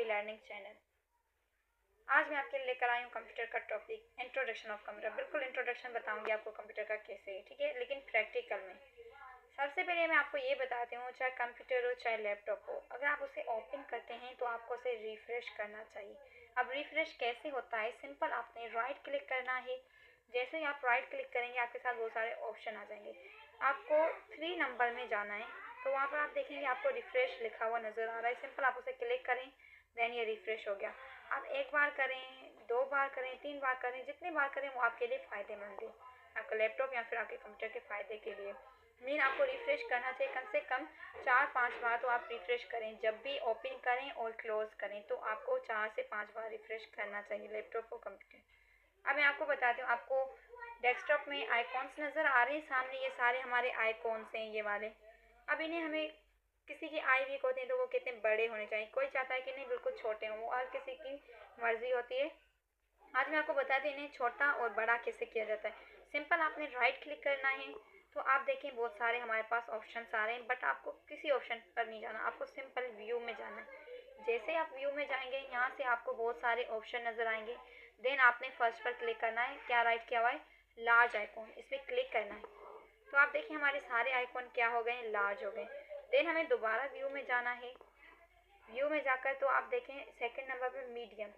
Learning channel. आज मैं आपके लिए लेकर आई हूँ कंप्यूटर का टॉपिक इंट्रोडक्शन ऑफ कंप्यूटर। बिल्कुल इंट्रोडक्शन बताऊंगी आपको कंप्यूटर का कैसे है, ठीक है, लेकिन प्रैक्टिकल में। सबसे पहले मैं आपको ये बताती हूँ, चाहे कंप्यूटर हो चाहे लैपटॉप हो, अगर आप उसे ओपन करते हैं तो आपको उसे रिफ्रेश करना चाहिए। अब रिफ्रेश कैसे होता है? सिंपल, आपने राइट क्लिक करना है। जैसे ही आप राइट क्लिक करेंगे आपके साथ बहुत सारे ऑप्शन आ जाएंगे। आपको 3 नंबर में जाना है, तो वहाँ पर आप देखेंगे आपको रिफ्रेश लिखा हुआ नज़र आ रहा है। सिंपल आप उसे क्लिक करें, देन ये रिफ्रेश हो गया। आप एक बार करें, 2 बार करें, 3 बार करें, जितनी बार करें वो आपके लिए फ़ायदेमंद है, आपका लैपटॉप या फिर आपके कंप्यूटर के फ़ायदे के लिए। मीन आपको रिफ्रेश करना चाहिए कम से कम 4-5 बार, तो आप रिफ्रेश करें। जब भी ओपन करें और क्लोज़ करें तो आपको 4 से 5 बार रिफ्रेश करना चाहिए लैपटॉप और कंप्यूटर। अब मैं आपको बताती हूँ, आपको डेस्कटॉप में आइकॉन्स नज़र आ रहे हैं सामने, ये सारे हमारे आइकॉन्स हैं ये वाले। अब इन्हें हमें, किसी की आई वीक होते हैं तो वो कितने बड़े होने चाहिए, कोई चाहता है कि नहीं बिल्कुल छोटे हों, वो हर किसी की मर्ज़ी होती है। आज मैं आपको बताती हूँ इन्हें छोटा और बड़ा कैसे किया जाता है। सिंपल आपने राइट क्लिक करना है, तो आप देखें बहुत सारे हमारे पास ऑप्शन आ रहे हैं, बट आपको किसी ऑप्शन पर नहीं जाना, आपको सिंपल व्यू में जाना है। जैसे आप व्यू में जाएंगे यहाँ से आपको बहुत सारे ऑप्शन नज़र आएंगे। देन आपने फर्स्ट पर क्लिक करना है। क्या राइट किया हुआ है? लार्ज आइकॉन, इस पर क्लिक करना है। तो आप देखिए हमारे सारे आइकॉन क्या हो गए? लार्ज हो गए। देन हमें दोबारा व्यू में जाना है। व्यू में जाकर तो आप देखें सेकंड नंबर पर मीडियम,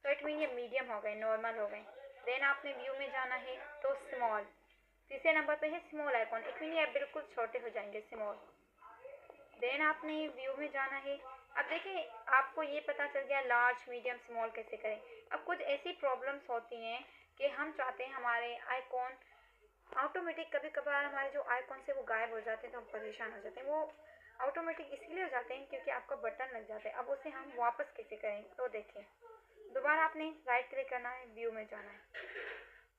तो इट मीन ये मीडियम हो गए, नॉर्मल हो गए। देन आपने व्यू में जाना है तो स्मॉल, तीसरे नंबर पे है स्मॉल आइकॉन, इट मीन ये बिल्कुल छोटे हो जाएंगे, स्मॉल। देन आपने व्यू में जाना है। अब देखिए आपको ये पता चल गया लार्ज मीडियम स्मॉल कैसे करें। अब कुछ ऐसी प्रॉब्लम्स होती हैं कि हम चाहते हैं हमारे आइकॉन ऑटोमेटिक, कभी कभार हमारे जो आइकॉन से वो गायब हो जाते हैं तो हम परेशान हो जाते हैं। वो ऑटोमेटिक इसीलिए हो जाते हैं क्योंकि आपका बटन लग जाता है। अब उसे हम वापस कैसे करें? तो देखें, दोबारा आपने राइट क्लिक करना है, व्यू में जाना है।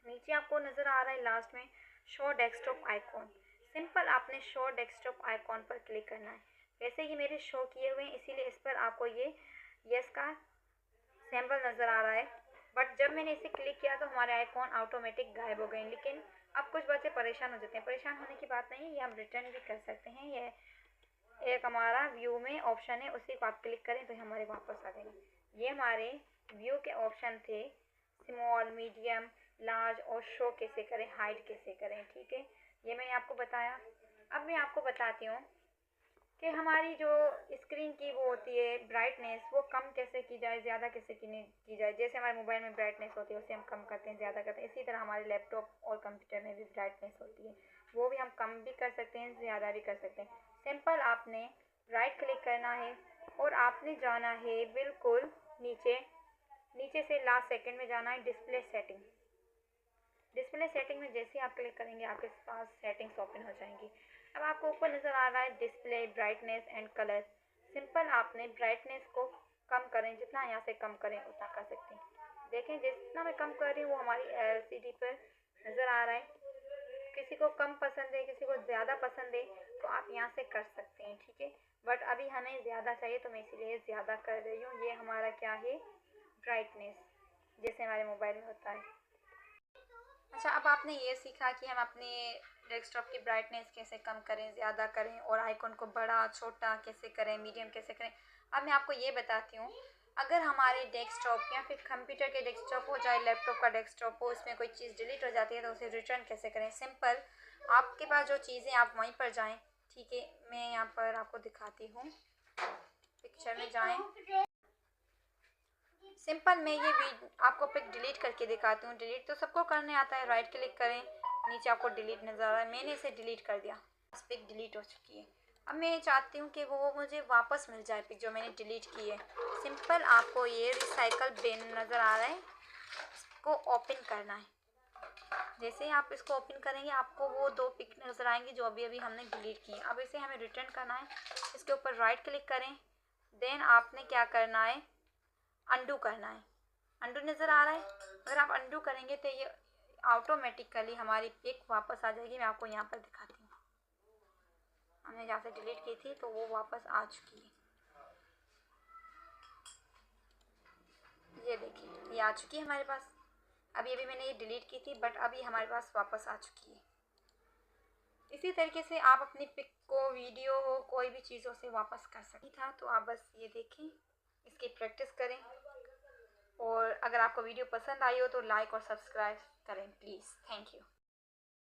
नीचे आपको नज़र आ रहा है लास्ट में शो डेस्कटॉप आइकॉन। सिंपल आपने शो डेस्कटॉप आइकॉन पर क्लिक करना है। वैसे ये मेरे शो किए हुए हैं इसीलिए इस पर आपको ये यस का सिंबल नज़र आ रहा है, बट जब मैंने इसे क्लिक किया तो हमारे आइकॉन ऑटोमेटिक गायब हो गए। लेकिन अब कुछ बच्चे परेशान हो जाते हैं, परेशान होने की बात नहीं है, ये हम रिटर्न भी कर सकते हैं। ये एक हमारा व्यू में ऑप्शन है, उसी को आप क्लिक करें तो हमारे वापस आ जाएंगे। ये हमारे व्यू के ऑप्शन थे, स्मॉल, मीडियम, लार्ज और शो कैसे करें, हाइड कैसे करें, ठीक है, ये मैंने आपको बताया। अब मैं आपको बताती हूँ कि हमारी जो स्क्रीन की वो होती है ब्राइटनेस, वो कम कैसे की जाए, ज़्यादा कैसे की जाए। जैसे हमारे मोबाइल में ब्राइटनेस होती है उसे हम कम करते हैं, ज़्यादा करते हैं, इसी तरह हमारे लैपटॉप और कंप्यूटर में भी ब्राइटनेस होती है, वो भी हम कम भी कर सकते हैं, ज़्यादा भी कर सकते हैं। सिंपल आपने राइट क्लिक करना है और आपने जाना है बिल्कुल नीचे, नीचे से लास्ट सेकंड में जाना है डिस्प्ले सेटिंग। डिस्प्ले सेटिंग में जैसे आप क्लिक करेंगे आपके पास सेटिंग्स ओपन हो जाएंगी। अब आपको ऊपर नज़र आ रहा है display, brightness and colour. Simple आपने ब्राइटनेस को कम करें, जितना यहाँ से कम करें उतना कर सकते हैं। देखें जितना मैं कम कर रही हूँ वो हमारी LCD पर नज़र आ रहा है। किसी को कम पसंद है, किसी को ज़्यादा पसंद है, तो आप यहाँ से कर सकते हैं, ठीक है। बट अभी हमें ज़्यादा चाहिए तो मैं इसीलिए ज़्यादा कर रही हूँ। ये हमारा क्या है? ब्राइटनेस, जैसे हमारे मोबाइल में होता है। अच्छा, अब आपने ये सीखा कि हम अपने डेस्कटॉप की ब्राइटनेस कैसे कम करें, ज़्यादा करें, और आइकॉन को बड़ा छोटा कैसे करें, मीडियम कैसे करें। अब मैं आपको ये बताती हूँ, अगर हमारे डेस्कटॉप या फिर कंप्यूटर के डेस्कटॉप हो चाहे लैपटॉप का डेस्कटॉप हो, उसमें कोई चीज़ डिलीट हो जाती है तो उसे रिटर्न कैसे करें। सिंपल, आपके पास जो चीज़ें आप वहीं पर जाएँ, ठीक है, मैं यहाँ पर आपको दिखाती हूँ, पिक्चर में जाएँ। सिंपल मैं ये आपको पिक डिलीट करके दिखाती हूँ। डिलीट तो सबको करने आता है, राइट क्लिक करें, नीचे आपको डिलीट नज़र आ रहा है, मैंने इसे डिलीट कर दिया, पिक डिलीट हो चुकी है। अब मैं चाहती हूँ कि वो मुझे वापस मिल जाए पिक जो मैंने डिलीट की है। सिंपल आपको ये रिसाइकल बिन नज़र आ रहा है, इसको ओपन करना है। जैसे ही आप इसको ओपन करेंगे आपको वो 2 पिक नज़र आएंगी जो अभी अभी हमने डिलीट की हैं। अब इसे हमें रिटर्न करना है, इसके ऊपर राइट क्लिक करें, देन आपने क्या करना है, अंडू करना है। अंडू नज़र आ रहा है, अगर आप अंडू करेंगे तो ये ऑटोमेटिकली हमारी पिक वापस आ जाएगी। मैं आपको यहाँ पर दिखाती हूँ, हमने जहाँ से डिलीट की थी तो वो वापस आ चुकी है। ये देखिए ये आ चुकी है हमारे पास। अभी अभी मैंने ये डिलीट की थी बट अभी हमारे पास वापस आ चुकी है। इसी तरीके से आप अपनी पिक को, वीडियो हो, कोई भी चीज़ों से वापस कर सकती था। तो आप बस ये देखें, इसकी प्रैक्टिस करें, और अगर आपको वीडियो पसंद आई हो तो लाइक और सब्सक्राइब करें प्लीज़। Thank you.